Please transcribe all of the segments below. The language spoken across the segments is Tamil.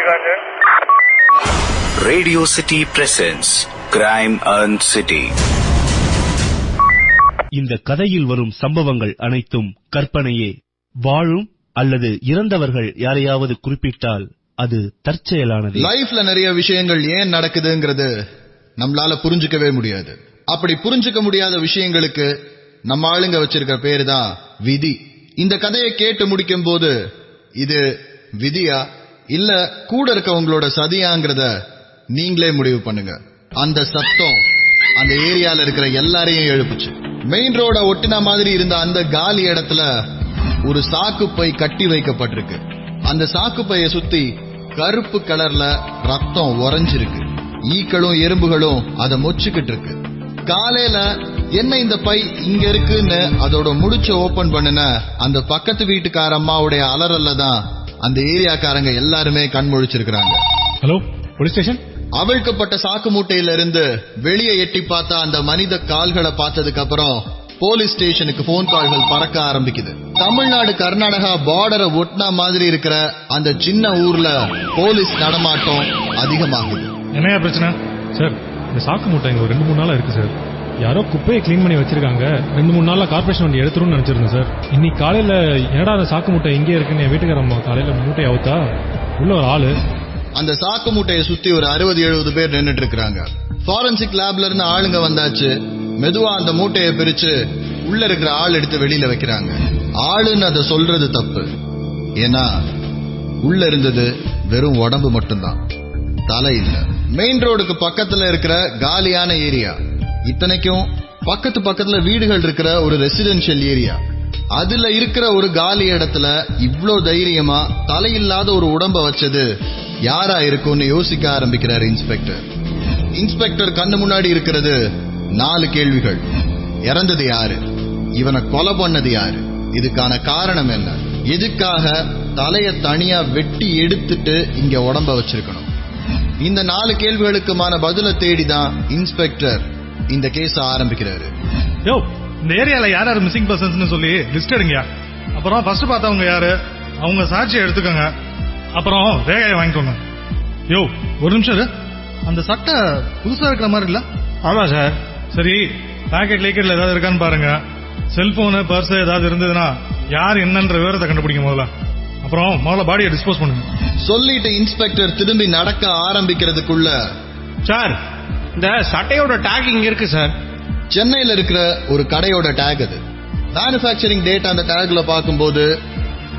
Roger. Radio City presents Crime and City. இந்த கதையில் வரும் சம்பவங்கள் அனைத்தும் கற்பனையே. வாழும் அல்லது இறந்தவர்கள் யாரையாவது குறிப்பிட்டால் அது தற்செயலானது. லைஃப்ல நிறைய விஷயங்கள் ஏன் நடக்குதுங்கிறது நம்மளால புரிஞ்சுக்கவே முடியாது. அப்படி புரிஞ்சுக்க முடியாத விஷயங்களுக்கு நம்ம ஆளுங்க வச்சிருக்கிற பேரு தான் விதி. இந்த கதையை கேட்டு முடிக்கும் போது இது விதியா இல்ல கூட இருக்கவங்களோட சதியாங்கிறத நீங்களே முடிவு பண்ணுங்க. அந்த சத்தம் அந்த ஏரியால இருக்கிற எல்லாரையும் எழுப்புச்சு. மெயின் ரோட ஒட்டின மாதிரி இருந்த அந்த காலி இடத்துல ஒரு சாக்கு பை கட்டி வைக்கப்பட்டிருக்கு. அந்த சாக்கு பைய சுத்தி கருப்பு கலர்ல ரத்தம் உறைஞ்சிருக்கு. ஈக்களும் எறும்புகளும் அதை மொச்சுக்கிட்டு இருக்கு. காலையில என்ன இந்த பை இங்க இருக்குன்னு அதோட முடிச்ச ஓபன் பண்ணுன அந்த பக்கத்து வீட்டுக்கார அம்மாவுடைய அலறல்ல தான் அந்த ஏரியாக்காரங்க எல்லாருமே கண் முழிச்சிருக்காங்க. Hello, police station. அவிழ்க்கப்பட்ட சாக்கு மூட்டையில இருந்து வெளியே எட்டி பார்த்தா அந்த மனித கால்களை பார்த்ததுக்கு அப்புறம் போலீஸ் ஸ்டேஷனுக்கு போன் கால்கள் பறக்க ஆரம்பிக்குது. தமிழ்நாடு கர்நாடகா பார்டரை ஒட்டினா மாதிரி இருக்கிற அந்த சின்ன ஊர்ல போலீஸ் நடமாட்டம் அதிகமாகுது. என்னையா பிரச்சனை? சார், இந்த சாக்கு மூட்டை இங்க ஒரு 2-3 நாளா இருக்கு சார். யாரோ குப்பையை கிளீன் பண்ணி வச்சிருக்காங்க. 2-3 நாளா கார்பரேஷன் வண்டி எடுத்துருன்னு நினைச்சிருந்தேன் சார். இன்னைக்கு காலையில என்னடா அந்த சாக்கு மூட்டை இங்கே இருக்குன்னு என் வீட்டுக்காரம்மா காலையில மூட்டை அவுத்தா உள்ள ஒரு ஆளு. அந்த சாக்கு மூட்டையை சுத்தி ஒரு 60-70 பேர் நின்னுட்டு இருக்காங்க. ஃபாரன்சிக் லேப்ல இருந்து ஆளுங்க வந்தாச்சு. மெதுவா அந்த மூட்டையை பிரிச்சு உள்ள இருக்கிற ஆள் எடுத்து வெளியில வைக்கிறாங்க. ஆளுன்னு அதை சொல்றது தப்பு. ஏன்னா உள்ள இருந்தது வெறும் உடம்பு மட்டும்தான், தலை இல்ல. மெயின் ரோடுக்கு பக்கத்துல இருக்கிற காலியான ஏரியா. இத்தனைக்கும் பக்கத்துல வீடுகள் இருக்கிற ஒரு ரெசிடென்ஷியல் ஏரியா. அதுல இருக்கிற ஒரு காலி இடத்துல இவ்ளோ தைரியமா தலையில்லாத ஒரு உடம்ப வச்சது யாரா இருக்கும்னு யோசிக்க ஆரம்பிக்கிறார் இன்ஸ்பெக்டர். இன்ஸ்பெக்டர் கண்ணு முன்னாடி இருக்கிறது 4 கேள்விகள். இறந்தது யாரு? இவனை கொலை பண்ணது யாரு? இதுக்கான காரணம் என்ன? எதுக்காக தலைய தனியா வெட்டி எடுத்துட்டு இங்க உடம்ப வச்சிருக்கணும்? இந்த 4 கேள்விகளுக்குமான பதில தேடிதான் இன்ஸ்பெக்டர் இந்த கேஸ ஆரம்பிக்கிறாரு. யோ, இந்த ஏரியால யார் மிஸ்ஸிங் பர்சன்ஸ் சொல்லி லிஸ்ட் எடுங்க. அப்புறம் ஃபர்ஸ்ட் பார்த்தவங்க யாரு, அவங்க சாட்சியை எடுத்துக்கோங்க. அப்புறம் ரேகையை வாங்கிக்கோங்க. யோ, ஒரு நிமிஷம். அந்த சட்டை புதுசா இருக்கிற மாதிரி இல்ல? ஆமா சார். சரி, பாக்கெட் லீக்கெட்ல ஏதாவது இருக்கான்னு பாருங்க. செல்போனு, பர்ஸ் ஏதாவது இருந்ததுன்னா யார் என்னன்ற விவரத்தை கண்டுபிடிக்கும் முதல்ல. அப்புறம் முதல்ல பாடியை டிஸ்போஸ் பண்ணுங்க. சொல்லிட்டு இன்ஸ்பெக்டர் திரும்பி நடக்க ஆரம்பிக்கிறதுக்குள்ள, சார், இந்த சட்டையோட டேக் இங்க இருக்கு சார். சென்னையில இருக்கிற ஒரு கடையோட டேக் அது. மேனுஃபேக்சரிங் டேட் அந்த டேக்ல பார்க்கும்போது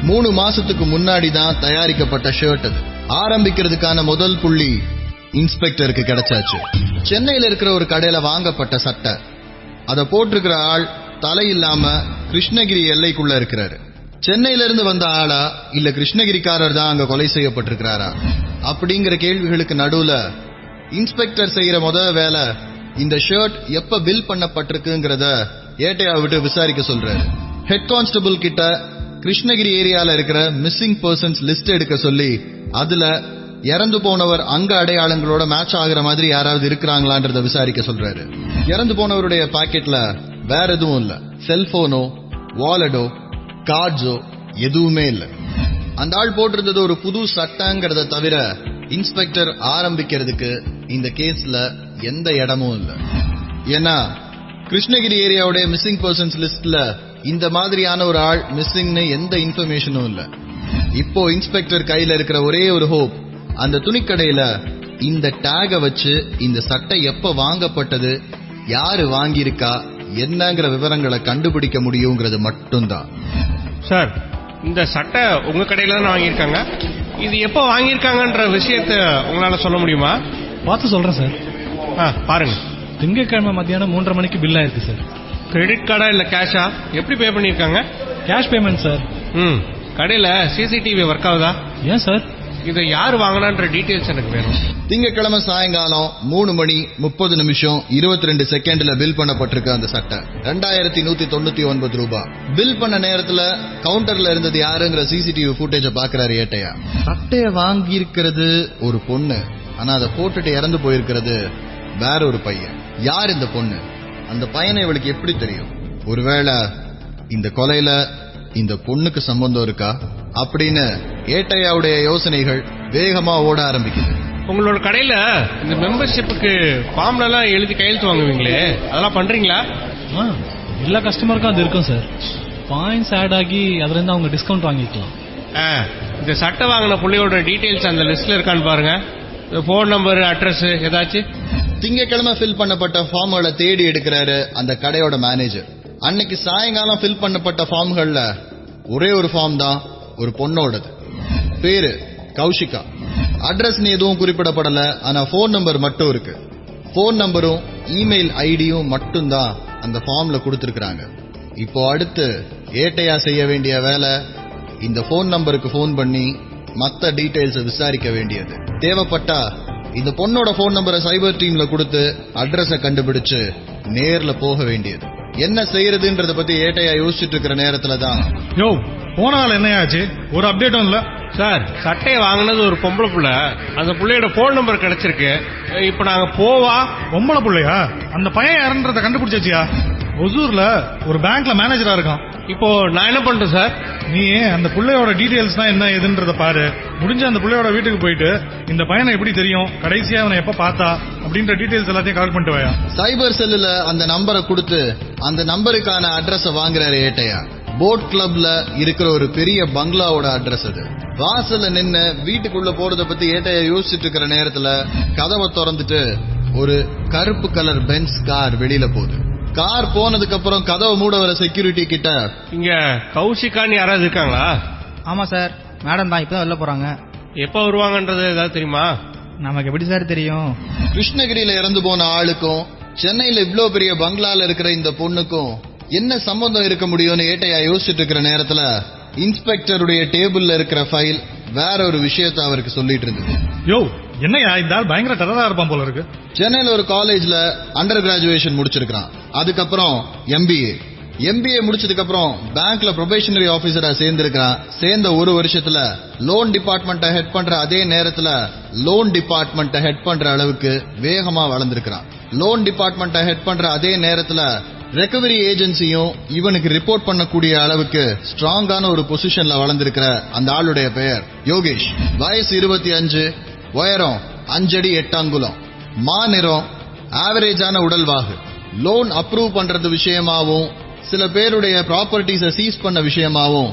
3 மாசத்துக்கு முன்னாடி தான் தயாரிக்கப்பட்ட ஷர்ட் அது. ஆரம்பிக்கிறதுக்கான முதல் புள்ளி இன்ஸ்பெக்டருக்கு கிடைச்சாச்சு. சென்னையில இருக்கிற ஒரு கடையில வாங்கப்பட்ட சட்டை. அதை போட்டிருக்கிற ஆள் தலை இல்லாம கிருஷ்ணகிரி எல்லைக்குள்ள இருக்கிறாரு. சென்னையில இருந்து வந்த ஆளா இல்ல கிருஷ்ணகிரிக்காரர் தான் அங்க கொலை செய்யப்பட்டிருக்கிறாரா அப்படிங்கிற கேள்விகளுக்கு நடுவுல இன்ஸ்பெக்டர் செய்யற முதல் வேலை இந்த ஷர்ட் எப்ப பில் பண்ணப்பட்டிருக்குங்கிறத ஏட்டையா விட்டு விசாரிக்க சொல்றாரு. ஹெட் கான்ஸ்டபிள் கிட்ட கிருஷ்ணகிரி ஏரியால இருக்கிற மிஸ்ஸிங் பர்சன்ஸ் லிஸ்ட் எடுக்க சொல்லி அதுல இறந்து போனவர் அங்க அடையாளங்களோட மேட்ச் ஆகுற மாதிரி யாராவது இருக்கிறாங்களான்றத விசாரிக்க சொல்றாரு. இறந்து போனவருடைய பாக்கெட்ல வேற எதுவும் இல்ல. செல்போனோ, வாலெட்டோ, கார்ட்ஸோ எதுவுமே இல்ல. அந்த ஆள் போட்டிருந்தது ஒரு புது சட்டங்கிறத தவிர இன்ஸ்பெக்டர் ஆரம்பிக்கிறதுக்கு இந்த கேஸ்ல எந்த இடமும் இல்ல. ஏன்னா கிருஷ்ணகிரி ஏரியாவுடைய மிஸ்ஸிங் பர்சன்ஸ் லிஸ்ட்ல இந்த மாதிரியான ஒரு ஆள் மிஸ்ஸிங்னு எந்த இன்ஃபர்மேஷனும் இல்ல. இப்போ இன்ஸ்பெக்டர் கையில இருக்கிற ஒரே ஒரு ஹோப், அந்த துணிக்கடையில இந்த டேக வச்சு இந்த சட்டை எப்ப வாங்கப்பட்டது, யாரு வாங்கியிருக்கா, என்னங்கிற விவரங்களை கண்டுபிடிக்க முடியுங்கிறது மட்டும்தான். சார், இந்த சட்டை உங்க கடையில தான் வாங்கியிருக்காங்க. இது எப்போ வாங்கியிருக்காங்கன்ற விஷயத்த உங்களால சொல்ல முடியுமா? பார்த்து சொல்றேன் சார். பாருங்க. திங்கட்கிழமை மத்தியானம் 3:30 மணிக்கு பில் ஆயிருக்கு சார். கிரெடிட் கார்டா இல்ல கேஷா? எப்படி பே பண்ணிருக்காங்க? Cash payment sir. கடையில சிசிடிவி ஒர்க் ஆகுதா? ஏன் சார்? இதை யார் வாங்கினான்ற டீடைல்ஸ் எனக்கு வேணும். திங்கட்கிழமை சாயங்காலம் 3:30 22 செகண்ட்ல பில் பண்ணப்பட்டிருக்க அந்த சட்டை 2199 ரூபாய். பில் பண்ண நேரத்துல கவுண்டர்ல இருந்தது யாருங்கிற சிசிடிவி ஃபுட்டேஜ பாக்குறாரு ஏட்டையா. சட்டைய வாங்கி இருக்கிறது ஒரு பொண்ணு, ஆனா அதை போட்டுட்டு இறந்து போயிருக்கிறது வேற ஒரு பையன். யார் இந்த பொண்ணு? அந்த பையனை இவளுக்கு எப்படி தெரியும்? ஒருவேளை இந்த கொலையில இந்த பொண்ணுக்கு சம்பந்தம் இருக்கா அப்படின்னு ஏட்டையாவுடைய யோசனைகள் வேகமா ஓட ஆரம்பிக்குது. உங்களோட கடையில இந்த மெம்பர்ஷிப்புக்கு ஃபார்ம்ல எல்லாம் எழுதி கையெழுத்து வாங்குவீங்களே, அதெல்லாம் பண்றீங்களா? எல்லா கஸ்டமருக்கும் அது இருக்கும் சார். பாயிண்ட்ஸ் ஆட் ஆகி அதுல இருந்து அவங்க டிஸ்கவுண்ட் வாங்கிக்கலாம். இந்த சட்டை வாங்கின புள்ளையோட டீடைல்ஸ் அந்த லிஸ்ட்ல இருக்கான்னு பாருங்க. போன் நம்பர், அட்ரஸ் ஏதாச்சும். திங்கக்கிழமை ஃபில் பண்ணப்பட்ட ஃபார்ம்களை தேடி எடுக்கிறாரு அந்த கடையோட மேனேஜர். அன்னைக்கு சாயங்காலம் ஃபில் பண்ணப்பட்ட ஃபார்ம்கள்ல ஒரே ஒரு ஃபார்ம் தான் ஒரு பொண்ணோடது. பேரு கௌஷிகா. அட்ரஸ் எதுவும் குறிப்பிடப்படல, ஆனா போன் நம்பர் மட்டும் இருக்கு. போன் நம்பரும் இமெயில் ஐடியும் மட்டும்தான் அந்த ஃபார்ம்ல கொடுத்திருக்காங்க. இப்போ அடுத்து ஏட்டையா செய்ய வேண்டிய வேலை இந்த போன் நம்பருக்கு போன் பண்ணி மத்த டீடைல்ஸ் விசாரிக்க வேண்டியது. தேவைப்பட்டா இந்த பொண்ணோட போன் நம்பரை சைபர் டீம்ல கொடுத்து அட்ரஸ கண்டுபிடிச்சு நேர்ல போக வேண்டியது. என்ன செய்யறதுன்றத பத்தி ஏட்டையா யோசிச்சுட்டு இருக்கிற நேரத்துல தான் போனால என்னையாச்சு, ஒரு அப்டேட்டும் இல்ல சார். சட்டையை வாங்கினது ஒரு பொம்பளை புள்ள, அந்த புள்ளையோட போன் நம்பர் கிடைச்சிருக்கு. இப்ப நாங்க போவா. பொம்பளை புள்ளையா? அந்த பையன் யாருன்றத கண்டுபிடிச்சாச்சியா? ஒசூர்ல ஒரு பேங்க்ல மேனேஜரா இருக்கான். இப்போ நான் என்ன பண்றேன் சார்? நீ அந்த புள்ளையோட டீடைல்ஸ் தான் என்ன ஏதுன்றத பாரு. முடிஞ்ச அந்த புள்ளையோட வீட்டுக்கு போயிட்டு இந்த பையனை எப்படி தெரியும், கடைசியா அவனை எப்ப பார்த்தா அப்படின்ற டீடைல்ஸ் எல்லாத்தையும் கலெக்ட் பண்ணிட்டு வாயா. சைபர் செல்லுல அந்த நம்பரை கொடுத்து அந்த நம்பருக்கான அட்ரஸ வாங்குறாரு ஏட்டையா. போட் கிளப்ல இருக்கிற ஒரு பெரிய பங்களாவோட அட்ரஸ் அது. வாசல்ல நின்னு வீட்டுக்குள்ள போறத பத்தி ஏட்டையா யோசிச்சுட்டு இருக்கிற நேரத்துல கதவை திறந்துட்டு ஒரு கருப்பு கலர் பென்ஸ் கார் வெளியில போகுது. கார் போனதுக்கு அப்புறம் கதவை மூட வர செக்யூரிட்டி கிட்ட, இங்க கௌஷிகான்னு யாராவது இருக்காங்களா? ஆமா சார், மேடம் தான் இப்பதான் வெளில போறாங்க. எப்ப வருவாங்கன்றது ஏதாவது தெரியுமா? நமக்கு எப்படி சார் தெரியும்? கிருஷ்ணகிரியில இறந்து போன ஆளுக்கும் சென்னையில இவ்ளோ பெரிய பங்களால இருக்கிற இந்த பொண்ணுக்கும் என்ன சம்பந்தம் இருக்க முடியும்னு ஏட்டையா யோசிச்சுட்டு இருக்கிற நேரத்துல இன்ஸ்பெக்டருடைய டேபிள்ல இருக்கிற ஃபைல் வேற ஒரு விஷயத்தை அவருக்கு சொல்லிட்டு இருந்தது. என்னையா இந்த ஆள் பயங்கர டெரரா இருப்பான் போல இருக்கு. சென்னையில ஒரு காலேஜ்ல அண்டர் கிராஜுவேஷன் முடிச்சிருக்கான். அதுக்கப்புறம் எம்பிஏ முடிச்சதுக்கு அப்புறம் பேங்க்ல ப்ரொபேஷனரி ஆபீசரா சேர்ந்திருக்கான். சேர்ந்த ஒரு வருஷத்துல லோன் டிபார்ட்மெண்ட்டை ஹெட் பண்ற அதே நேரத்துல லோன் டிபார்ட்மெண்ட்டை ஹெட் பண்ற அளவுக்கு வேகமா வளர்ந்திருக்கான். லோன் டிபார்ட்மெண்ட்டை ஹெட் பண்ற அதே நேரத்துல ரெக்கவரி ஏஜென்சியும் இவனுக்கு ரிப்போர்ட் பண்ணக்கூடிய அளவுக்கு ஸ்ட்ராங்கான ஒரு பொசிஷன்ல வளர்ந்திருக்கிற அந்த ஆளுடைய பெயர் யோகேஷ். வயசு 25, உயரம் 5 அடி 8 அங்குலம், மாநிறம், ஆவரேஜான உடல்வாகு. லோன் அப்ரூவ் பண்றது விஷயமாவும் சில பேருடைய ப்ராப்பர்ட்டிஸை சீஸ் பண்ண விஷயமாவும்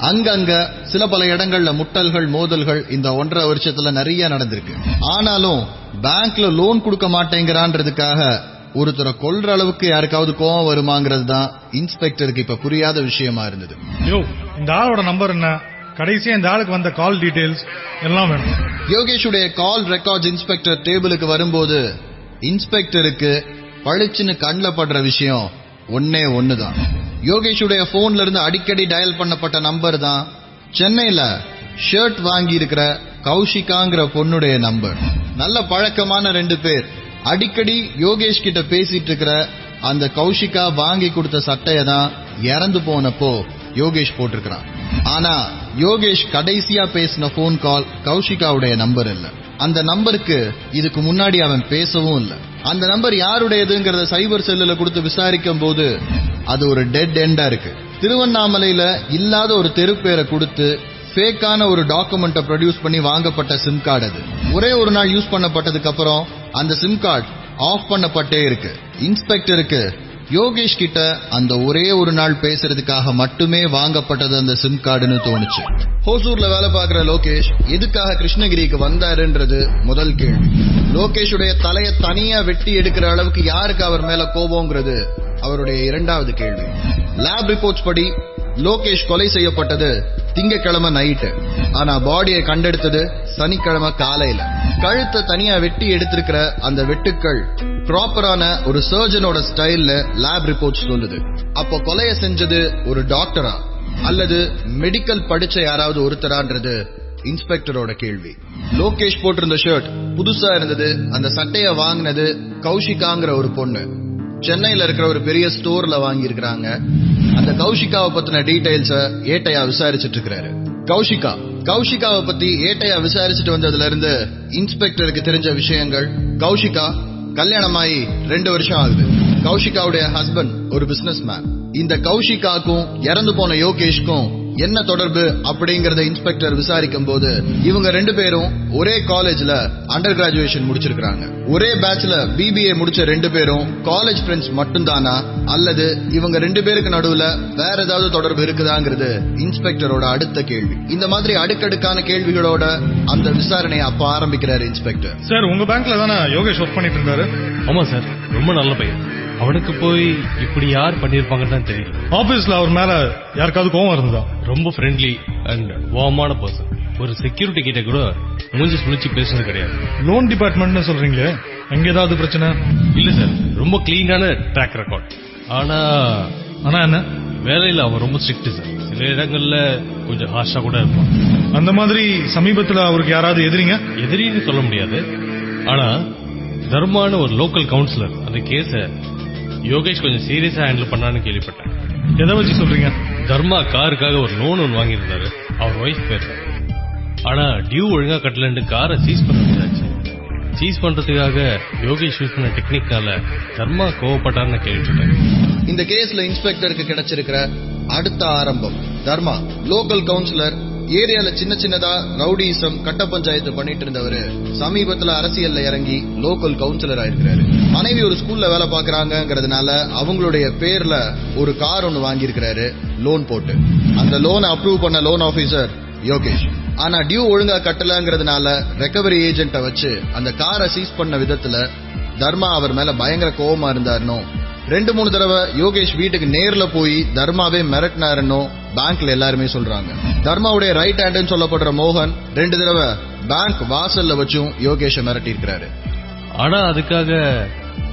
அங்கங்க சில பல இடங்கள்ல முட்டல்கள், மோதல்கள் இந்த 1.5 வருஷத்துல நிறைய நடந்திருக்கு. ஆனாலும் பேங்க்ல லோன் கொடுக்க மாட்டேங்கிறான்றதுக்காக ஒருத்தரை கொல்ற அளவுக்கு யாருக்காவது கோவம் வருமாங்கிறது தான் இன்ஸ்பெக்டருக்கு இப்ப புரியாத விஷயமா இருந்தது. இந்த ஆளோட நம்பர் என்ன, கடைசியா இந்த ஆளுக்கு வந்த கால் டீடைல்ஸ் எல்லாம் வேணும். யோகேஷுடைய கால் ரெக்கார்ட்ஸ் இன்ஸ்பெக்டர் டேபிளுக்கு வரும்போது இன்ஸ்பெக்டருக்கு பளிச்சுன்னு கண்ணில் படுற விஷயம் ஒன்னே ஒண்ணுதான். யோகேஷுடைய போன்ல இருந்து அடிக்கடி டயல் பண்ணப்பட்ட நம்பர் தான் சென்னையில ஷர்ட் வாங்கி இருக்கிற கௌஷிகாங்கிற பொண்ணுடைய நம்பர். நல்ல பழக்கமான 2 பேர் அடிக்கடி யோகேஷ் கிட்ட பேசிட்டு இருக்கிற அந்த கௌஷிகா வாங்கி கொடுத்த சட்டையை தான் இறந்து போனப்போ யோகேஷ் போட்டிருக்கிறான். ஆனா யோகேஷ் கடைசியா பேசின போன் கால் கௌஷிகாவுடைய நம்பர் இல்ல. அந்த நம்பருக்கு இதுக்கு முன்னாடி அவன் பேசவும் இல்ல. அந்த நம்பர் யாருடையதுங்கிறத சைபர் செல்லுல கொடுத்து விசாரிக்கும் போது அது ஒரு டெட் எண்டா இருக்கு. திருவண்ணாமலையில இல்லாத ஒரு தெரு பேரை கொடுத்து ஃபேக்கான ஒரு டாக்குமெண்ட்டை ப்ரொடியூஸ் பண்ணி வாங்கப்பட்ட சிம் கார்டு அது. ஒரே ஒரு நாள் யூஸ் பண்ணப்பட்டதுக்கு அப்புறம் அந்த சிம் கார்டு ஆஃப் பண்ணப்பட்டே இருக்கு. இன்ஸ்பெக்டருக்கு யோகேஷ் கிட்ட அந்த ஒரே ஒரு நாள் பேசுறதுக்காக மட்டுமே வாங்கப்பட்டது அந்த சிம் கார்டுன்னு தோணுச்சு. ஹோசூர்ல வேலை பார்க்கிற லோகேஷ் எதுக்காக கிருஷ்ணகிரிக்கு வந்தாருன்றது முதல் கேள்வி. லோகேஷுடைய தலையை தனியா வெட்டி எடுக்கிற அளவுக்கு யாருக்கு அவர் மேல கோபங்கிறது அவருடைய 2வது கேள்வி. லேப் ரிப்போர்ட்ஸ் படி லோகேஷ் கொலை செய்யப்பட்டது திங்கக்கிழமை நைட்டு. ஆனா பாடியை கண்டெடுத்தது சனிக்கிழமை காலையில. கழுத்தை தனியா வெட்டி எடுத்திருக்கிற அந்த வெட்டுக்கள் ப்ராப்பரான ஒரு சர்ஜனோட ஸ்டைல்ல லேப் ரிப்போர்ட் சொல்லுது. அப்போ கொலையை செஞ்சது ஒரு டாக்டரா அல்லது மெடிக்கல் படிச்ச யாராவது ஒருத்தரான்றது இன்ஸ்பெக்டரோட கேள்வி. லோகேஷ் போட்டிருந்த ஷர்ட் புதுசா இருந்தது. அந்த சட்டையை வாங்கினது கௌஷிகாங்கிற ஒரு பொண்ணு. சென்னையில இருக்கிற ஒரு பெரிய ஸ்டோர்ல வாங்கி இருக்கிறாங்க. அந்த கௌஷிகாவை பத்தின டீடைல்ஸ ஏட்டையா விசாரிச்சுட்டு இருக்கிறாரு. கௌஷிகாவை பத்தி ஏட்டையா விசாரிச்சுட்டு வந்ததுல இருந்து இன்ஸ்பெக்டருக்கு தெரிஞ்ச விஷயங்கள்: கௌஷிகா கல்யாணமாயி 2 வருஷம் ஆகுது. கௌஷிகாவுடைய ஹஸ்பண்ட் ஒரு பிசினஸ் மேன். இந்த கௌஷிகாக்கும் இறந்து போன யோகேஷ்க்கும் என்ன தொடர்பு அப்படிங்கறத இன்ஸ்பெக்டர் விசாரிக்கும் போது இவங்க 2 பேரும் ஒரே காலேஜ்ல அண்டர் கிராஜுவேஷன் முடிச்சிருக்காங்க. ஒரே பேட்ச்ல BBA முடிச்ச 2 பேரும் காலேஜ் ஃப்ரெண்ட்ஸ் மட்டும்தானா அல்லது இவங்க 2 பேருக்கு நடுவுல வேற ஏதாவது தொடர்பு இருக்குதாங்கிறது இன்ஸ்பெக்டரோட அடுத்த கேள்வி. இந்த மாதிரி அடுக்கடுக்கான கேள்விகளோட அந்த விசாரணையை அப்ப ஆரம்பிக்கிறாரு இன்ஸ்பெக்டர். சார், உங்க பேங்க்ல தானே யோகேஷ் ஒர்க் பண்ணிட்டு இருந்தாரு? ஆமா சார், ரொம்ப நல்ல பையன். அவனுக்கு போய் இப்படி யார் பண்ணிருப்பாங்கன்னு தான் தெரியல. ஆபீஸ்ல அவர் மேல யாருக்காவது கோவம் இருந்ததா? ரொம்ப ஃப்ரெண்ட்லி அண்ட் வார்மான பர்சன். ஒரு செக்யூரிட்டி கிட்ட கூட மூஞ்சி சுழிச்சு பேசுறது கிடையாது. லோன் டிபார்ட்மெண்ட்னு சொல்றீங்களே, அங்க ஏதாவது பிரச்சனை? இல்ல சார், ரொம்ப கிளீனான ட்ராக் ரெக்கார்ட். ஆனா என்ன வேலையில அவன் ரொம்ப ஸ்ட்ரிக்ட் சார். சில இடங்கள்ல கொஞ்சம் ஹார்ஷா கூட இருப்பான். அந்த மாதிரி சமீபத்துல அவருக்கு யாராவது எதிரின்னு சொல்ல முடியாது. ஆனா தர்மான ஒரு லோக்கல் கவுன்சிலர் அந்த கேஸ யோகேஷ் கொஞ்சம் சீரியஸா ஹேண்டில் பண்ணான்னு கேள்விப்பட்டேன். எதை வச்சு சொல்றீங்க? தர்மா காருக்காக ஒரு லோன் ஒன்று வாங்கியிருந்தாரு. அவர் ஒய்ஃப் பேர். ஆனா டியூ ஒழுங்கா கட்டலன்னு காரை சீஸ் பண்ண முடியாச்சு. சீஸ் பண்றதுக்காக யோகேஷ் யூஸ் பண்ண டெக்னிக்கால தர்மா கோவப்பட்டார்னு கேள்விப்பட்டேன். இந்த கேஸ்ல இன்ஸ்பெக்டருக்கு கிடைச்சிருக்கிற அடுத்த ஆரம்பம் தர்மா லோக்கல் கவுன்சிலர். ஏரியால சின்ன சின்னதா ரவுடிசம் கட்ட பஞ்சாயத்து பண்ணிட்டு இருந்தவரு சமீபத்துல அரசியல்ல இறங்கி லோக்கல் கவுன்சிலர் ஆயிருக்கிறாரு. மனைவி ஒரு ஸ்கூல்ல வேலை பாக்குறாங்கிறதுனால அவங்களுடைய பேர்ல ஒரு கார் ஒன்னு வாங்கியிருக்கிறாரு லோன் போட்டு. அந்த லோனை அப்ரூவ் பண்ண லோன் ஆபீசர் யோகேஷ். ஆனா டியூ ஒழுங்கா கட்டலங்கிறதுனால ரெக்கவரி ஏஜென்ட்ட வச்சு அந்த காரை சீஸ் பண்ண விதத்துல தர்மா அவர் மேல பயங்கர கோவமா இருந்தாருனோ 2-3 தடவை யோகேஷ் வீட்டுக்கு நேர்ல போய் தர்மாவே மிரட்டினாருன்னு பேங்க்ல எல்லாருமே சொல்றாங்க. தர்மாவுடைய ரைட் ஹேண்ட்னு சொல்லப்படுற மோகன் 2 தடவை பேங்க் வாசல்ல வச்சும் யோகேஷ மிரட்டி இருக்கிறாரு. ஆனா அதுக்காக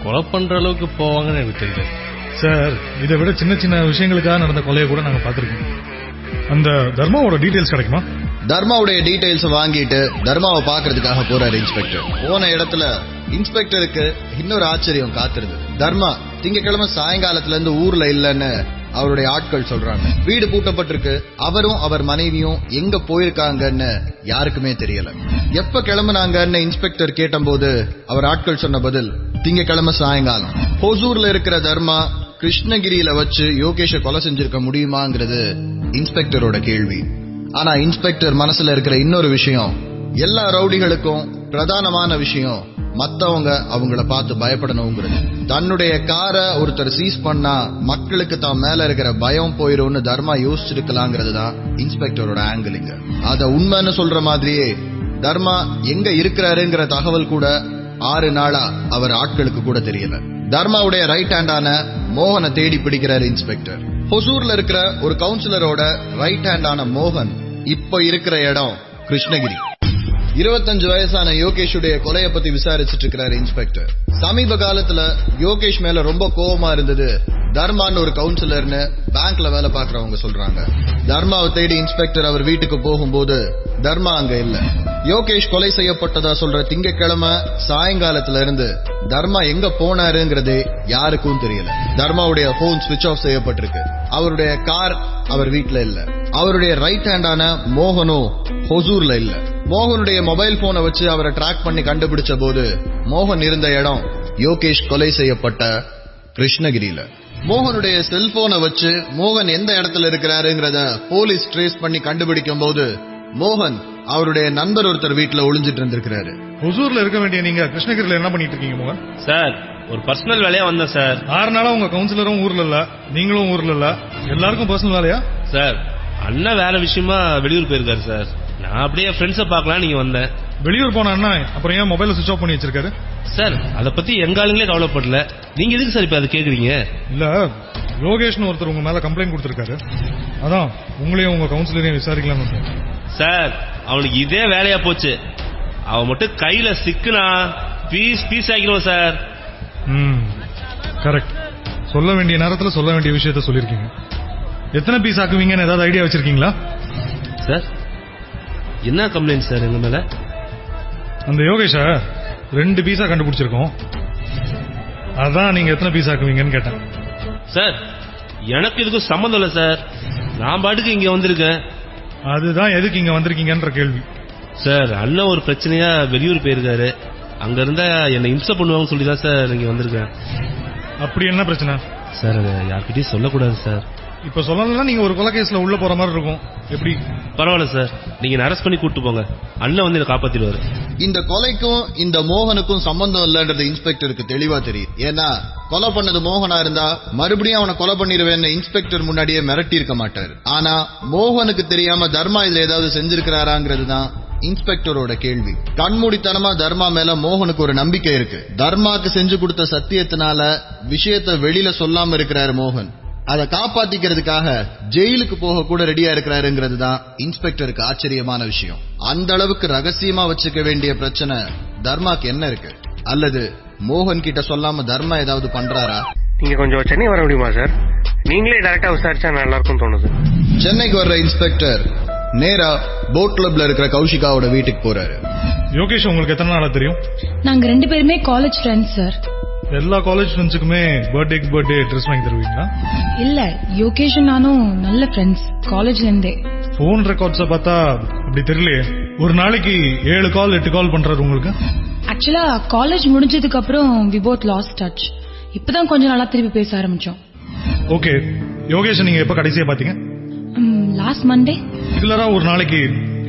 கொலை பண்ற அளவுக்கு போவாங்கன்னு எனக்கு தெரியல சார். இதை விட சின்ன சின்ன விஷயங்களுக்காக நடந்த கொலையை கூட நாங்க பாத்திருக்கோம். அந்த தர்மாவோட டீடைல்ஸ் கிடைக்குமா? தர்மாவுடைய டீடைல்ஸ் வாங்கிட்டு தர்மாவை பாக்குறதுக்காக போறாரு இன்ஸ்பெக்டர். போன இடத்துல இன்ஸ்பெக்டருக்கு இன்னொரு ஆச்சரியம் காத்திருந்தது. தர்மா திங்கக்கிழமை சாயங்காலத்துல இருந்து ஊர்ல இல்லன்னு அவருடைய ஆட்கள் சொல்றாங்க. வீடு பூட்டப்பட்டிருக்கு. அவரும் அவர் மனைவியும் எங்க போயிருக்காங்கன்னு யாருக்குமே தெரியல. எப்ப கிளம்புனாங்கன்னு இன்ஸ்பெக்டர் கேட்டபோது அவர் ஆட்கள் சொன்ன பதில் திங்கக்கிழமை சாயங்காலம். ஹொசூர்ல இருக்கிற தர்மா கிருஷ்ணகிரியில வச்சு யோகேஷ கொலை செஞ்சிருக்க முடியுமாங்கிறது இன்ஸ்பெக்டரோட கேள்வி. ஆனா இன்ஸ்பெக்டர் மனசுல இருக்கிற இன்னொரு விஷயம், எல்லா ரவுடிகளுக்கும் பிரதானமான விஷயம் மத்தவங்க அவங்கள பார்த்து பயப்படணுங்கிறது. தன்னுடைய காரை ஒருத்தர் சீஸ் பண்ணா மக்களுக்கு தான் மேல இருக்கிற பயம் போயிரும்னு தர்மா யோசிச்சிருக்கலாங்கிறது தான் இன்ஸ்பெக்டரோட ஆங்கிளிங்க. அத உண்மைன்னு சொல்ற மாதிரியே தர்மா எங்க இருக்கிறாருங்கிற தகவல் கூட 6 நாளா அவர் ஆட்களுக்கு கூட தெரியல. தர்மாவுடைய ரைட் ஹேண்டான மோகனை தேடி பிடிக்கிறாரு இன்ஸ்பெக்டர். ஹொசூர்ல இருக்கிற ஒரு கவுன்சிலரோட ரைட் ஹேண்டான மோகன் இப்ப இருக்கிற இடம் கிருஷ்ணகிரி. 25 வயசான யோகேஷுடைய கொலையை பத்தி விசாரிச்சுட்டு இருக்கிறாரு இன்ஸ்பெக்டர். சமீப காலத்துல யோகேஷ் மேல ரொம்ப கோவமா இருந்தது தர்மான்னு ஒரு கவுன்சிலர்னு பேங்க்ல வேலை பாக்குறவங்க சொல்றாங்க. தர்மாவை தேடி இன்ஸ்பெக்டர் அவர் வீட்டுக்கு போகும்போது தர்மா அங்க இல்ல. யோகேஷ் கொலை செய்யப்பட்டதா சொல்ற திங்கட்கிழமை சாயங்காலத்துல இருந்து தர்மா எங்க போனாருங்கிறதே யாருக்கும் தெரியல. தர்மாவுடைய போன் ஸ்விட்ச் ஆஃப் செய்யப்பட்டிருக்கு. அவருடைய கார் அவர் வீட்டுல இல்ல. அவருடைய ரைட் ஹேண்டான மோகனும் ஹொசூர்ல இல்ல. மோகனுடைய மொபைல் போனை வச்சு அவரை ட்ராக் பண்ணி கண்டுபிடிச்ச போது மோகன் இருந்த இடம் யோகேஷ் கொலை செய்யப்பட்ட கிருஷ்ணகிரியில. மோகனுடைய செல்போனை வச்சு மோகன் எந்த இடத்துல இருக்கிறாருங்கிறத போலீஸ் ட்ரேஸ் பண்ணி கண்டுபிடிக்கும் போது மோகன் அவருடைய நண்பர் ஒருத்தர் வீட்டுல ஒளிஞ்சிட்டு இருந்திருக்கிறாரு. ஹொசூர்ல இருக்க வேண்டிய நீங்க கிருஷ்ணகிரியில என்ன பண்ணிட்டு இருக்கீங்க மோகன்? சார், ஒரு பர்சனல் வேலையா வந்தேன் சார். 6 நாளா உங்க கவுன்சிலரும் ஊர்ல இல்ல, நீங்களும் ஊர்ல இல்ல. எல்லாருக்கும் பர்சனல் வேலையா? சார், அண்ணன் வேலை விஷயமா வெளியூர் போயிருக்காரு சார். நான் அப்படியே ஃப்ரெண்ட்ஸை பார்க்கலாம் நீங்க வந்தேன். வெளியூர் போன அண்ணா அப்புறம் ஏன் மொபைல சுவிட்ச் ஆஃப் பண்ணி வச்சிருக்காரு? சார், அதை பத்தி எங்க ஆளுங்களே கவலைப்படல. நீங்க எதுக்கு சார் இப்ப அதை கேக்குறீங்க? இல்ல, யோகேஷ்னு ஒருத்தர் உங்க மேல கம்ப்ளைண்ட் கொடுத்திருக்காரு. அதான் உங்களையும் உங்க கவுன்சிலரையும் விசாரிக்கலாம்னு. சார், அவனுக்கு இதே வேலையா போச்சு. அவன் மட்டும் கையில சிக்குனா பீஸ் ஆகிடுவோம் சார். கரெக்ட். சொல்ல வேண்டிய நேரத்துல சொல்ல வேண்டிய விஷயத்த சொல்லிருக்கீங்க. எத்தனை பீஸ் ஆக்குவீங்கன்னு ஏதாவது ஐடியா வச்சிருக்கீங்களா? சார், என்ன கம்ப்ளைண்ட் சார் எங்க மேல? அந்த யோகேஷ 2 பீஸா கண்டுபிடிச்சிருக்கோம். அதான் நீங்க எத்தனை பீஸ் ஆக்குவீங்கன்னு கேட்டேன். சார், எனக்கு இதுக்கும் சம்மந்தம் இல்ல சார். நான் பாட்டுக்கு இங்க வந்திருக்கேன். அதுதான் எதுக்கு இங்க வந்திருக்கீங்கன்ற கேள்வி. சார், அண்ணன் ஒரு பிரச்சனையா வெளியூர் போயிருக்காரு. அங்க இருந்தா என்ன இம்சை பண்ணுவாங்கன்னு சொல்லிதான் சார் இங்க வந்திருக்கேன். அப்படி என்ன பிரச்சனை? சார், அதை யார்கிட்டயும் சொல்லக்கூடாது சார். இப்ப சொல்லலாம் நீங்க ஒரு கொலை கேஸ்ல உள்ள போற மாதிரி இருக்கும். எப்படி? பரவாயில்ல சார், நீங்க அரெஸ்ட் பண்ணி கூட்டு போங்க, அண்ணன் வந்து இதை காப்பாத்திடுவாரு. இந்த கொலைக்கும் இந்த மோகனுக்கும் சம்பந்தம் இல்லன்றது இன்ஸ்பெக்டருக்கு தெளிவா தெரியும். ஏன்னா கொலை பண்ணது மோகனா இருந்தா மறுபடியும் அவனை கொலை பண்ணிடுவேன்னு இன்ஸ்பெக்டர் முன்னாடியே மிரட்டி இருக்க மாட்டாரு. ஆனா மோகனுக்கு தெரியாம தர்மா இதுல ஏதாவது செஞ்சிருக்கிறாராங்கிறது தான் இன்ஸ்பெக்டரோட கேள்வி. கண்மூடித்தனமா தர்மா மேல மோகனுக்கு ஒரு நம்பிக்கை இருக்கு. தர்மாக்கு செஞ்சு கொடுத்த சத்தியத்தினால விஷயத்தை வெளியில சொல்லாம இருக்கிறாரு மோகன். அதை காப்பாத்திக்கிறதுக்காக ஜெயிலுக்கு போக கூட ரெடியா இருக்கிறாருங்கிறது தான் இன்ஸ்பெக்டருக்கு ஆச்சரியமான விஷயம். அந்த அளவுக்கு ரகசியமா வச்சுக்க வேண்டிய பிரச்சனை தர்மாக்கு என்ன இருக்கு? அல்லது மோகன் கிட்ட சொல்லாம தர்மா ஏதாவது பண்றாரா? நீங்க கொஞ்சம் சென்னை வர முடியுமா சார்? நீங்களே டைரக்டா விசாரிச்சா நல்லா இருக்கும் தோணுது. சென்னைக்கு வர்ற இன்ஸ்பெக்டர் நேரா போட் கிளப்ல இருக்கிற கௌஷிகாவோட வீட்டுக்கு போறாரு. யோகேஷ் உங்களுக்கு எத்தனை நாளா தெரியும்? நாங்க 2 பேருமே காலேஜ் ஃப்ரெண்ட்ஸ் சார். எல்லா காலேஜ் ஃப்ரெண்ட்ஸுக்குமே பர்த்டே ட்ரெஸ் வாங்கி தருவீங்களா? இல்ல, யோகேஷ் நானும் நல்ல ஃப்ரெண்ட்ஸ் காலேஜ்ல இருந்தே. போன் ரெக்கார்ட்ஸ பார்த்தா அப்படி தெரியலையே. ஒரு நாளைக்கு 7 கால் 8 கால் பண்றாரு உங்களுக்கு? ஆக்சுவலா காலேஜ் முடிஞ்சதுக்கு அப்புறம் we both lost touch. இப்பதான் கொஞ்ச நாளா திருப்பி பேச ஆரம்பிச்சோம். ஓகே, யோகேஷ் நீங்க எப்ப கடைசியா பாத்தீங்க? Last Monday. ரெகுலரா ஒரு நாளைக்கு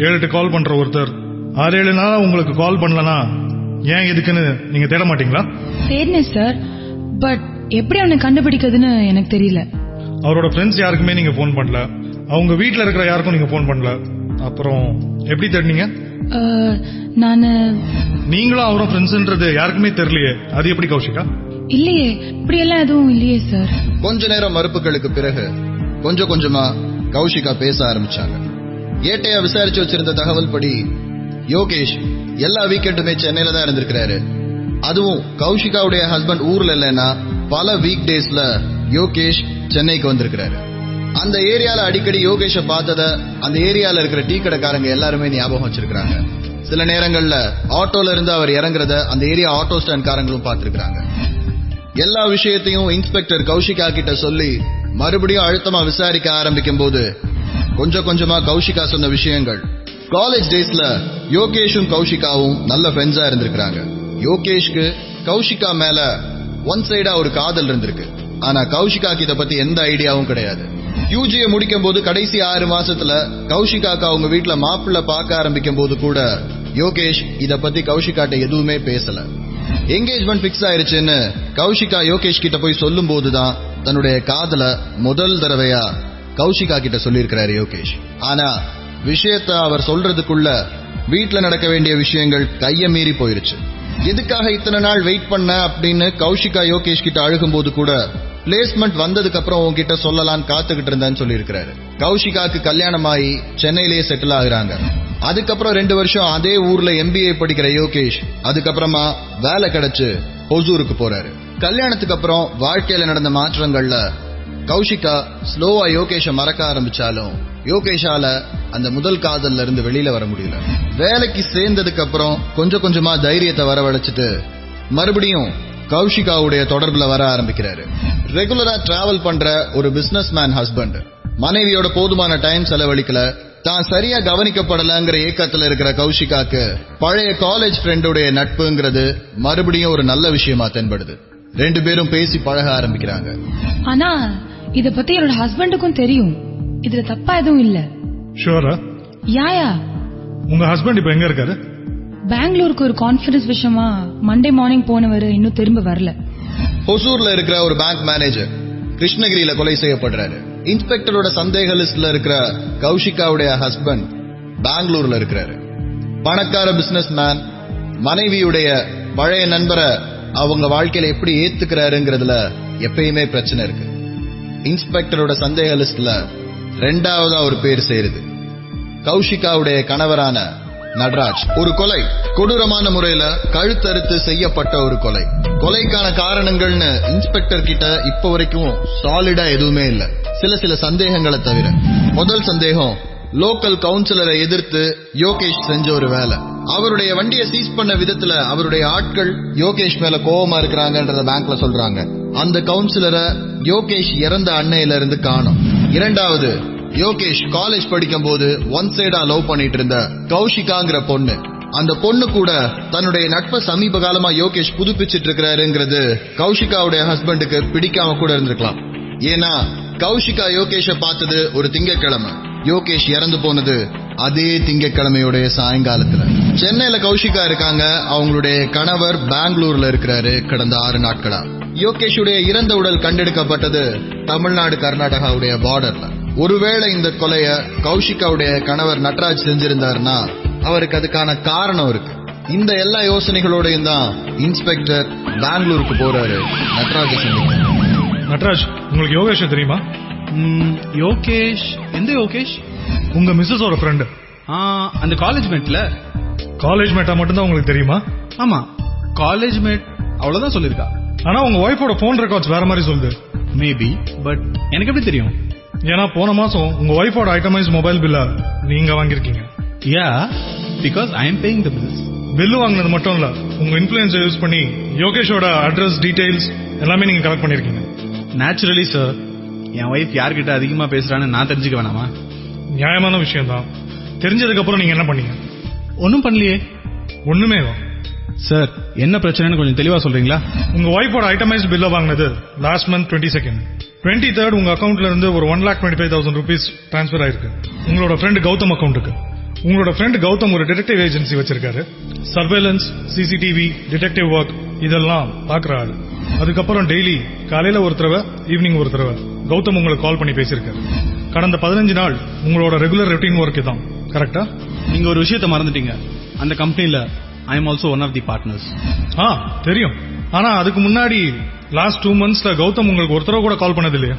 7-8 கால் பண்ற ஒருத்தர் 6-7 நாளா உங்களுக்கு கால் பண்ணலனா ஏன் எதுக்குன்னு நீங்க தேட மாட்டீங்களா? தேடினேன் சார், பட் எப்படி அவனை கண்டுபிடிக்கிறதுன்னு எனக்கு தெரியல. அவரோட ஃப்ரெண்ட்ஸ் யாருக்குமே நீங்க போன் பண்ணல, அவங்க வீட்ல இருக்கிற யாருக்கும் நீங்க போன் பண்ணல, அப்புறம் எப்படி தேடினீங்க? நானு நீங்களும் அவரும் ஃப்ரெண்ட்ஸ்ன்றது யாருக்குமே தெரியலையே, அது எப்படி கௌஷிகா? இல்லையே, இப்படி எல்லாம் எதுவும் இல்லையே சார். கொஞ்ச நேரம் மறுப்புகளுக்கு பிறகு கொஞ்சம் கொஞ்சமா கௌஷிகா பேச ஆரம்பிச்சாங்க. ஏட்டையா விசாரிச்சு வச்சிருந்த தகவல் படி யோகேஷ் எல்லா வீக்கெண்டுமே சென்னையில தான் இருந்திருக்கிறாரு. அதுவும் கௌஷிகாவுடைய ஹஸ்பண்ட் ஊர்ல இல்லைன்னா பல வீக் டேஸ்ல யோகேஷ் சென்னைக்கு வந்திருக்கிறாரு. அந்த ஏரியால அடிக்கடி யோகேஷ பார்த்தத அந்த ஏரியால இருக்கிற டீ கடைக்காரங்க எல்லாருமே ஞாபகம் வச்சிருக்காங்க. சில நேரங்கள்ல ஆட்டோல இருந்து அவர் இறங்குறத அந்த ஏரியா ஆட்டோ ஸ்டாண்ட் காரங்களும் பார்த்திருக்காங்க. எல்லா விஷயத்தையும் இன்ஸ்பெக்டர் கௌஷிகா கிட்ட சொல்லி மறுபடியும் அழுத்தமா விசாரிக்க ஆரம்பிக்கும் போது கொஞ்சம் கொஞ்சமா கௌஷிகா சொன்ன விஷயங்கள். காலேஜ் டேஸ்ல யோகேஷும் கௌஷிகாவும் நல்ல ஃப்ரெண்ட்ஸா இருந்திருக்காங்க. யோகேஷ்க்கு கௌஷிகா மேல ஒன் சைடா ஒரு காதல் இருந்திருக்கு. ஆனா கௌஷிகாக்கு இத பத்தி எந்த ஐடியாவும் கிடையாது. யூஜியை முடிக்கும் போது கடைசி 6 மாசத்துல கௌஷிகாக்கு அவங்க வீட்டுல மாப்பிள்ள பார்க்க ஆரம்பிக்கும் போது கூட யோகேஷ் இத பத்தி கௌஷிகாட்ட எதுவுமே பேசல. என்கேஜ்மெண்ட் பிக்ஸ் ஆயிருச்சுன்னு கௌஷிகா யோகேஷ் கிட்ட போய் சொல்லும் போதுதான் தன்னுடைய காதல முதல் தடவையா கௌஷிகா கிட்ட சொல்லியிருக்கிறாரு யோகேஷ். ஆனா விஷயத்த அவர் சொல்றதுக்குள்ள வீட்டுல நடக்க வேண்டிய விஷயங்கள் கைய மீறி போயிருச்சு. எதுக்காக இத்தனை நாள் வெயிட் பண்ண அப்படின்னு கௌஷிகா யோகேஷ் கிட்ட அழுகும் போது கூட பிளேஸ்மெண்ட் வந்ததுக்கு அப்புறம் உங்ககிட்ட சொல்லலான்னு காத்துக்கிட்டு இருந்தேன்னு சொல்லியிருக்கிறாரு. கௌஷிகாக்கு கல்யாணம் ஆகி சென்னையிலேயே செட்டில் ஆகுறாங்க. அதுக்கப்புறம் 2 வருஷம் அதே ஊர்ல MBA படிக்கிற யோகேஷ் அதுக்கப்புறமா வேலை கிடைச்சு ஹொசூருக்கு போறாரு. கல்யாணத்துக்கு அப்புறம் வாழ்க்கையில நடந்த மாற்றங்கள்ல கௌஷிகா ஸ்லோவா யோகேஷ மறக்க ஆரம்பிச்சாலும் யோகேஷால அந்த முதல் காதல்ல இருந்து வெளியில வர முடியல. வேலைக்கு சேர்ந்ததுக்கு அப்புறம் கொஞ்சம் கொஞ்சமா தைரியத்தை வரவழைச்சிட்டு மறுபடியும் கௌஷிகாவுடைய தொடர்புல வர ஆரம்பிக்கிறாரு. ரெகுலரா டிராவல் பண்ற ஒரு பிசினஸ் மேன் ஹஸ்பண்ட் மனைவியோட போதுமான டைம் செலவழிக்கல, தான் சரியா கவனிக்கப்படலங்கிற ஏக்கத்துல இருக்கிற கௌஷிகாக்கு பழைய காலேஜ் ஃப்ரெண்டோடைய நட்புங்கிறது மறுபடியும் ஒரு நல்ல விஷயமா தென்படுது. 2 பேரும் பேசி பழக ஆரம்பிக்கிறாங்க. ஆனா இத பத்தி என்னோட ஹஸ்பண்டுக்கும் தெரியும். இதுல தப்பா எதுவும் இல்ல. ஷூரா? யாயா உங்க ஹஸ்பண்ட் இப்ப எங்க இருக்காரு? பெங்களூருக்கு ஒரு கான்ஃபரன்ஸ் விஷயமா மண்டே மார்னிங் போனவர் இன்னும் திரும்ப வரல. ஹொசூர்ல இருக்கிற ஒரு பேங்க் மேனேஜர் கிருஷ்ணகிரியில கொலை செய்யப்படுறாரு. இன்ஸ்பெக்டரோட சந்தேக லிஸ்ட்ல இருக்கிற கௌஷிகாவுடைய ஹஸ்பண்ட் பெங்களூர்ல இருக்கிறாரு. பணக்கார பிசினஸ் மேன் மனைவியுடைய பழைய நண்பரை அவங்க வாழ்க்கையில எப்படி ஏத்துக்கிறாருங்கிறதுல எப்பயுமே பிரச்சனை இருக்கு. இன்ஸ்பெக்டரோட சந்தேக லிஸ்ட்ல 2ஆவதா ஒரு பேர் சேருது. கௌஷிகாவுடைய கணவரான நடராஜ். ஒரு கொலை, கொடூரமான முறையில கழுத்தறுத்து செய்யப்பட்ட ஒரு கொலை. கொலைக்கான காரணங்கள்னு இன்ஸ்பெக்டர் கிட்ட இப்ப வரைக்கும் சாலிடா எதுவுமே இல்ல, சில சந்தேகங்களை தவிர. முதல் சந்தேகம், லோக்கல் கவுன்சிலரை எதிர்த்து யோகேஷ் செஞ்ச ஒரு வேலை. அவருடைய வண்டியை சீஸ் பண்ண விதத்துல அவருடைய ஆட்கள் யோகேஷ் மேல கோபமா இருக்கிறாங்கன்றத பேங்க்ல சொல்றாங்க. அந்த கவுன்சிலரை யோகேஷ் இறந்த அன்னையில இருந்து காணோம். 2வது, யோகேஷ் காலேஜ் படிக்கும் போது ஒன் சைடா லவ் பண்ணிட்டு இருந்த கௌஷிகாங்கிற பொண்ணு. அந்த பொண்ணு கூட தன்னுடைய நட்பை சமீப காலமா யோகேஷ் புதுப்பிச்சிட்டு இருக்கிறாருங்கிறது கௌஷிகாவுடைய ஹஸ்பண்டுக்கு பிடிக்காம கூட இருந்திருக்கலாம். ஏன்னா கௌஷிகா யோகேஷ பார்த்தது ஒரு திங்கட்கிழமை. யோகேஷ் இறந்து போனது அதே திங்கட்கிழமையோடைய சாயங்காலத்துல. சென்னையில கௌஷிகா இருக்காங்க. அவங்களுடைய கணவர் பெங்களூர்ல இருக்கிறாரு கடந்த 6 நாட்களா. யோகேஷுடைய இறந்த உடல் கண்டெடுக்கப்பட்டது தமிழ்நாடு கர்நாடகாவுடைய பார்டர்ல. ஒருவேளை இந்த கொலைய கௌஷிகாவுடைய கணவர் நட்ராஜ் செஞ்சிருந்தாருன்னா அவருக்கு அதுக்கான காரணம் இருக்கு. இந்த எல்லா யோசனைகளோடையும் தான் இன்ஸ்பெக்டர் பெங்களூருக்கு போறாரு நட்ராஜ் சந்திக்க. நட்ராஜ், உங்களுக்கு யோகேஷ் தெரியுமா? யோகேஷ்? எந்த யோகேஷ்? உங்க மிஸ்ஸஸோட ஃப்ரெண்டு. அந்த காலேஜ் மேட்ல. காலேஜ் மேட்டா மட்டும்தான் உங்களுக்கு தெரியுமா? ஆமா, காலேஜ் மேட், அவ்வளவுதான் சொல்லிருக்கா. ஆனா உங்க ஒய்ஃபோட போன் ரெக்கார்ட்ஸ் வேற மாதிரி சொல்லுது. மேபி, பட் எனக்கு எப்படி தெரியும்? ஏன்னா போன மாசம் உங்க ஒய்ஃபோட ஐட்டமைஸ் மொபைல் பில்ல நீங்க வாங்கிருக்கீங்க. Yeah, because I am paying the bills. Bill வாங்கினது மட்டும் இல்ல, உங்க இன்ஃபுளுன்ஸை யூஸ் பண்ணி யோகேஷோட அட்ரஸ் டீடைல்ஸ் எல்லாமே நீங்க கலெக்ட் பண்ணிருக்கீங்க. நேச்சுரலி சார், என் ஒய்ஃப் யார்கிட்ட அதிகமா பேசுறான்னு நான் தெரிஞ்சுக்க வேணாமா? நியாயமான விஷயம் தான். தெரிஞ்சதுக்கு அப்புறம் நீங்க என்ன பண்ணீங்க? ஒன்னும் பண்ணலையே. ஒண்ணுமே தான். சார், என்ன பிரச்சனைன்னு கொஞ்சம் தெளிவா சொல்றீங்களா? உங்க ஒய்ஃபோட ஐட்டமைஸ் பில்ல வாங்கினது லாஸ்ட் மந்த் 22nd. 23rd உங்க அக்கௌண்ட்ல இருந்து ஒரு 1,25,000 rupees டிரான்ஸ்பர் ஆயிருக்கு உங்களோட ஃப்ரெண்ட் கௌதம் அக்கௌண்ட்டுக்கு. உங்களோட ஃப்ரெண்ட் கௌதம் ஒரு டிடெக்டிவ் ஏஜென்சி வச்சிருக்காரு. சர்வேலன்ஸ், சிசிடிவி, டிடெக்டிவ் ஒர்க் இதெல்லாம் பாக்குற ஆளு. அதுக்கப்புறம் டெய்லி காலையில ஒரு தடவை, ஈவினிங் ஒரு தடவை கௌதம் உங்களுக்கு கால் பண்ணி பேசியிருக்காரு. கடந்த 15 நாள் உங்களோட ரெகுலர் ரொட்டீன் ஒர்க் தான். கரெக்டா? நீங்க ஒரு விஷயத்தை மறந்துட்டீங்க. அந்த கம்பெனில I am also one of the partners. தெரியும். ஆனா அதுக்கு முன்னாடி லாஸ்ட் 2 monthsல கௌதம் உங்களுக்கு ஒரு தடவை கூட கால் பண்ணது இல்லையா?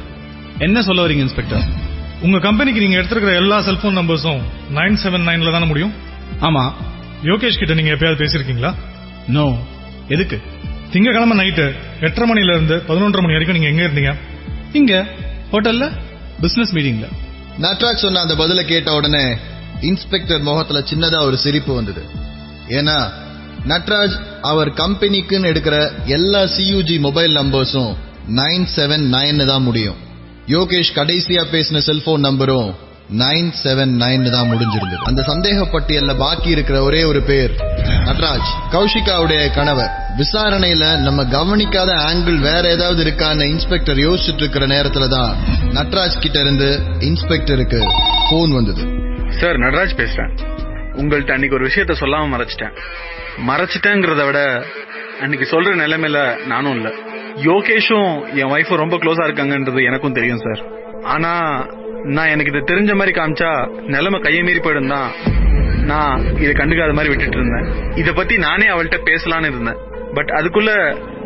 என்ன சொல்ல வரீங்க இன்ஸ்பெக்டர்? உங்க கம்பெனிக்கு நீங்க எடுத்துக்கிற எல்லா செல்போன் நம்பர்ஸும் 979ல தானே முடியும்? ஆமா. யோகேஷ் கிட்ட நீங்க எப்பயாவது பேசிருக்கீங்களா? நோ. எதுக்கு? திங்கக்கிழமை நைட்டு 8:30 மணில இருந்து 11:30 மணி வரைக்கும் நீங்க எங்க இருந்தீங்க? இங்க ஹோட்டல்ல, பிசினஸ் மீட்டிங்ல. நட்ராஜ் சொன்ன அந்த பதில கேட்ட உடனே இன்ஸ்பெக்டர் முகத்துல சின்னதா ஒரு சிரிப்பு வந்தது. ஏன்னா நட்ராஜ் அவர் கம்பெனிக்குன்னு எடுக்கிற எல்லா CUG மொபைல் நம்பர்ஸும் 979 தான் முடியும். யோகேஷ் கடைசியா பேசின செல்போன் நம்பரும் 979 தான் முடிஞ்சிருந்தது. அந்த சந்தேக பட்டியல்ல பாக்கி இருக்கிற ஒரே ஒரு பேர் நட்ராஜ், கௌஷிகாவுடைய கணவர். விசாரணையில நம்ம கவனிக்காத ஆங்கிள் வேற ஏதாவது இருக்கான்னு இன்ஸ்பெக்டர் யோசிச்சுட்டு இருக்கிற நேரத்துல தான் நட்ராஜ் கிட்ட இருந்து இன்ஸ்பெக்டருக்கு போன் வந்தது. சார், நடராஜ் பேசுறேன். உங்கள்ட்ட அன்னைக்கு ஒரு விஷயத்த சொல்லாம மறைச்சிட்டேங்கிறத விட அன்னைக்கு சொல்ற நிலைமையில நானும் இல்ல. யோகேஷும் என் ஒய்ஃபும் ரொம்ப க்ளோஸா இருக்காங்கன்றது எனக்கும் தெரியும் சார். ஆனா நான் எனக்கு இது தெரிஞ்ச மாதிரி காமிச்சா நிலைமை கையை மீறி போயிடும் தான் நான் இதை கண்டுக்காத மாதிரி விட்டுட்டு இருந்தேன். இதை பத்தி நானே அவள்கிட்ட பேசலான்னு இருந்தேன். பட் அதுக்குள்ள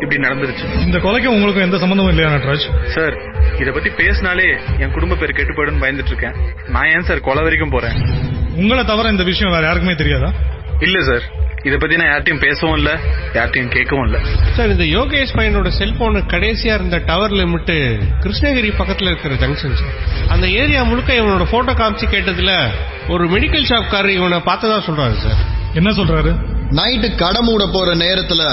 இப்படி நடந்துருச்சு. இந்த கொலைக்கு உங்களுக்கு எந்த சம்பந்தமும் இல்லையா நட்ராஜ்? சார், இதை பத்தி பேசினாலே என் குடும்ப பேர் கெட்டு போயிடும் பயந்துட்டு இருக்கேன். நான் ஏன் சார் கொலை வரைக்கும் போறேன்? உங்களை தவிர இந்த விஷயம் வேற யாருக்குமே தெரியாதா? இல்ல சார், இதை பத்தி நான் யார்ட்டையும் பேசவும் இல்ல, யார்ட்டையும் கேட்கவும் இல்ல. சார், இந்த யோகேஷ் பையனோட செல்போன் கடைசியா இருந்த டவர் லிமிட் கிருஷ்ணகிரி பக்கத்துல இருக்கிற ஜங்ஷன் சார். அந்த ஏரியா முழுக்க இவனோட போட்டோ காமிச்சு கேட்டதுல ஒரு மெடிக்கல் ஷாப்காரர் இவனை பார்த்ததா சொல்றாரு சார். என்ன சொல்றாரு? நைட்டு கடை மூட போற நேரத்துல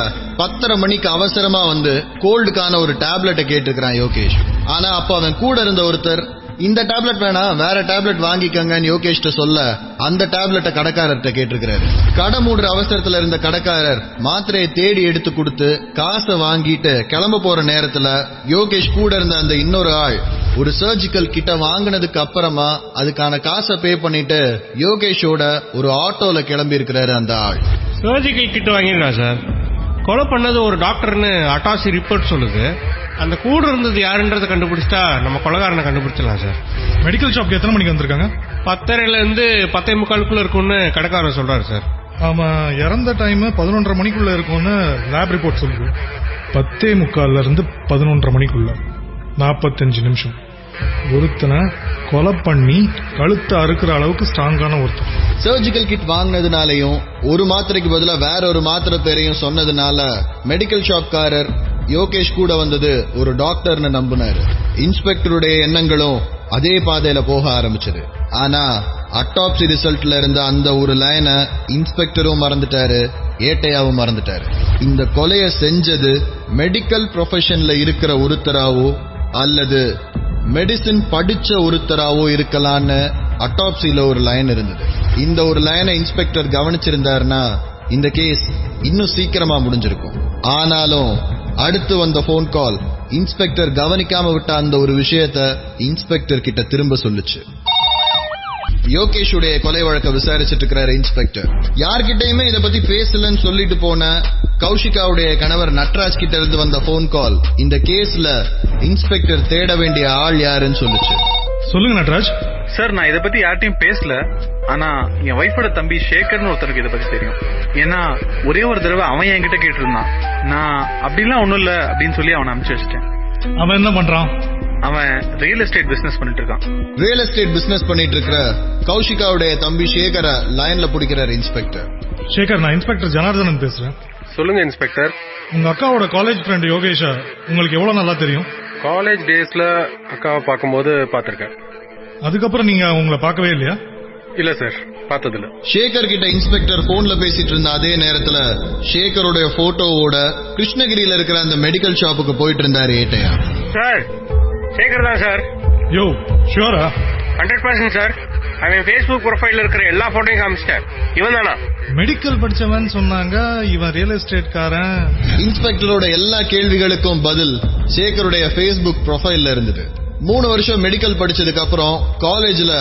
10:30 மணிக்கு அவசரமா வந்து கோல்டுக்கான ஒரு டேப்லெட்டை கேட்டுக்கிறான் யோகேஷ். ஆனா அப்ப அவன் கூட இருந்த ஒருத்தர், இந்த டேப்லெட் வேணாம், வேற டேப்லெட் வாங்கிக்கங்கன்னு யோகேஷ்ட சொல்ல அந்த டேப்லெட்டை கடைக்காரர்கிட்ட கேட்டிருக்கிறாரு. கடை மூடுற அவசரத்துல இருந்த கடைக்காரர் மாத்திரையை தேடி எடுத்து கொடுத்து காசை வாங்கிட்டு கிளம்ப போற நேரத்துல யோகேஷ் கூட இருந்த அந்த இன்னொரு ஆள் ஒரு சர்ஜிக்கல் கிட்ட வாங்கினதுக்கு அப்புறமா அதுக்கான காசை பே பண்ணிட்டு யோகேஷோட ஒரு ஆட்டோல கிளம்பி இருக்கிறாரு. அந்த ஆள் சர்ஜிக்கல் கிட்ட வாங்கினா சார், கொலை பண்ணது ஒரு டாக்டர்னு அட்டாசி ரிப்போர்ட் சொல்லுது. அந்த கூட இருந்தது யாருன்றதை கண்டுபிடிச்சிட்டா நம்ம கொலைகாரனை கண்டுபிடிச்சலாம் சார். மெடிக்கல் ஷாப்க்கு எத்தனை மணிக்கு வந்திருக்காங்க? 10:30 இருந்து 10:45 இருக்கும்னு கடைக்காரர் சொல்றாரு சார். ஆமா, இறந்த டைம் 11:30 மணிக்குள்ள இருக்கும்னு லேப் ரிப்போர்ட் சொல்லுது. 10:45 இருந்து 11:30 மணிக்குள்ள 45 நிமிஷம். ஒருத்தனை கொலை பண்ணி கழுத்தை அறுக்கிற அளவுக்கு ஸ்ட்ராங்கான ஒருத்தர். சர்ஜிக்கல் கிட் வாங்கினதுனாலையும் ஒரு மாத்திரைக்கு பதிலா வேற ஒரு மாத்திரை பேரையும் சொன்னதுனால மெடிக்கல் ஷாப்காரர் யோகேஷ் கூட வந்தது ஒரு டாக்டர்னு நம்பினாரு. இன்ஸ்பெக்டருடைய எண்ணங்களும் அதே பாதையில போக ஆரம்பிச்சது. ஆனா அட்டாப்சி ரிசல்ட்ல இருந்த அந்த ஒரு லைனை இன்ஸ்பெக்டரும் மறந்துட்டாரு, ஏட்டையாவும் மறந்துட்டாரு. இந்த கொலையை செஞ்சது மெடிக்கல் ப்ரொஃபஷன்ல இருக்கிற ஒருத்தராவோ அல்லது மெடிசின் படிச்ச ஒருத்தராவோ இருக்கலான்னு அட்டாப்சில ஒரு லைன் இருந்தது. இந்த ஒரு லைனை இன்ஸ்பெக்டர் கவனிச்சிருந்தாருன்னா இந்த கேஸ் இன்னும் சீக்கிரமா முடிஞ்சிருக்கும். ஆனாலும் அடுத்து வந்த போன் கால் இன்ஸ்பெக்டர் கவனிக்காம விட்ட அந்த ஒரு விஷயத்த இன்ஸ்பெக்டர் கிட்ட திரும்ப சொல்லுச்சு. யோகேஷுடைய கொலை வழக்க விசாரிச்சுட்டு இருக்கிறாரு இன்ஸ்பெக்டர். யார்கிட்டயுமே இத பத்தி பேசலன்னு சொல்லிட்டு போன கௌஷிகாவுடைய கணவர் நட்ராஜ் கிட்ட இருந்து வந்த போன் கால் இந்த கேஸ்ல இன்ஸ்பெக்டர் தேட வேண்டிய ஆள் யாருன்னு சொல்லுச்சு. சொல்லுங்க நட்ராஜ். சார், நான் இத பத்தி யார்ட்டையும் பேசல. ஆனா என் ஒய்ஃபோட தம்பி சேகர்னு ஒருத்தருக்கு இத பத்தி தெரியும். ஏன்னா ஒரே ஒரு தடவை அவன் என்கிட்ட கேட்டு இருந்தான். நான் அப்படிலாம் ஒண்ணும் இல்ல அப்படின்னு சொல்லி அவனை அனுப்பிச்சு வச்சிட்டேன். அவன் என்ன பண்றான்? அவன் ரியல் எஸ்டேட் பிசினஸ் பண்ணிட்டு இருக்கான். ரியல் எஸ்டேட் பிசினஸ் பண்ணிட்டு இருக்கிற கௌஷிகாவுடைய தம்பி சேகரை லைன்ல பிடிக்கிறார் இன்ஸ்பெக்டர். சேகர், நான் இன்ஸ்பெக்டர் ஜனார்தனன் பேசுறேன். சொல்லுங்க இன்ஸ்பெக்டர். உங்க அக்காவோட காலேஜ் ஃப்ரெண்ட் யோகேஷ உங்களுக்கு எவ்வளவு நல்லா தெரியும்? காலேஜ் டேஸ்ல அக்காவை பார்க்கும்போது பாத்திருக்கேன். அதுக்கப்புறம் நீங்க உங்களை பார்க்கவே இல்லையா? இல்ல சார், பார்த்ததில்ல. சேகர் கிட்ட இன்ஸ்பெக்டர் போன்ல பேசிட்டு இருந்த அதே நேரத்துல சேகருடைய போட்டோவோட கிருஷ்ணகிரியில இருக்கிற அந்த மெடிக்கல் ஷாப்புக்கு போயிட்டு இருந்தாரு ஏட்டையா. சார், சேகர் தான் சார். யோ, ஷூரா? 100% சார். அவன் ஃபேஸ்புக் ப்ரொஃபைல்ல இருக்கிற எல்லா போட்டோயும் காமிச்சிட்டேன். இவன் தானா? மெடிக்கல் படிச்சவன் சொன்னாங்க. இவன் ரியல் எஸ்டேட் காரன். இன்ஸ்பெக்டரோட எல்லா கேள்விகளுக்கும் பதில் சேகருடைய ஃபேஸ்புக் ப்ரொஃபைல்ல இருந்தது. 3 வருஷம் மெடிக்கல் படிச்சதுக்கு அப்புறம் காலேஜ்ல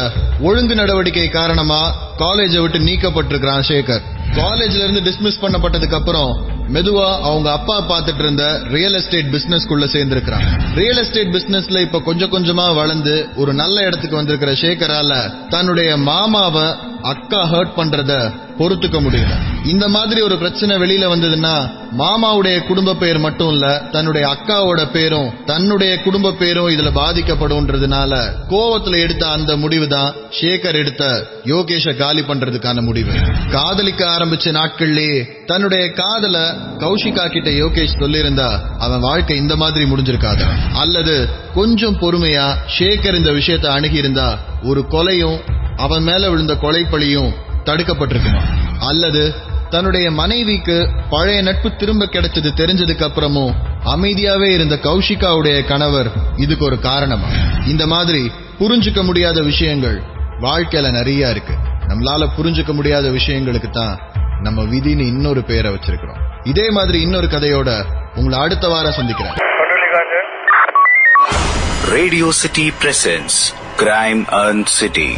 ஒழுங்கு நடவடிக்கை காரணமா காலேஜை விட்டு நீக்கப்பட்டிருக்கிறான் சேகர். காலேஜ்ல இருந்து டிஸ்மிஸ் பண்ணப்பட்டதுக்கு அப்புறம் மெதுவா அவங்க அப்பா பார்த்துட்டு இருந்த ரியல் எஸ்டேட் பிசினஸ்க்குள்ள சேர்ந்திருக்கிறான். ரியல் எஸ்டேட் பிசினஸ்ல இப்ப கொஞ்சம் கொஞ்சமா வளர்ந்து ஒரு நல்ல இடத்துக்கு வந்திருக்கிற சேகரால தன்னுடைய மாமாவை அக்கா ஹர்ட் பண்றத பொறுத்துக்க முடியல. இந்த மாதிரி ஒரு பிரச்சனை வெளியில வந்ததுன்னா மாமாவுடைய குடும்ப பேர் மட்டும் இல்ல, தன்னுடைய அக்காவோட பேரும் தன்னுடைய குடும்ப பேரும் இதுல பாதிக்கப்படும்ன்றதுனால கோவத்துல எடுத்த அந்த முடிவு தான் சேகர் எடுத்த யோகேஷ காலி பண்றதுக்கான முடிவு. காதலிக்க ஆரம்பிச்ச நாட்கள்லயே தன்னுடைய காதல கௌஷிகா கிட்ட யோகேஷ் சொல்லியிருந்தா அவன் வாழ்க்கை இந்த மாதிரி முடிஞ்சிருக்காது. அல்லது கொஞ்சம் பொறுமையா சேகர் இந்த விஷயத்தை அணுகி இருந்தா ஒரு கொலையும் அவன் மேல விழுந்த கொலைப்பழியும் தடுக்கப்பட்டிருக்குமா? அல்லது தன்னுடைய மனைவிக்கு பழைய நட்பு திரும்ப கிடைச்சது தெரிஞ்சதுக்கு அப்புறமும் அமைதியாவே இருந்த கௌஷிகாவுடைய கணவர் இதுக்கு ஒரு காரணமா? இந்த மாதிரி புரிஞ்சுக்க முடியாத விஷயங்கள் வாழ்க்கையில நிறைய இருக்கு. நம்மளால புரிஞ்சுக்க முடியாத விஷயங்களுக்கு தான் நம்ம விதின்னு இன்னொரு பேரை வச்சிருக்கிறோம். இதே மாதிரி இன்னொரு கதையோட உங்களை அடுத்த வாரம் சந்திக்கிறேன். Radio City presents Crime Earned City.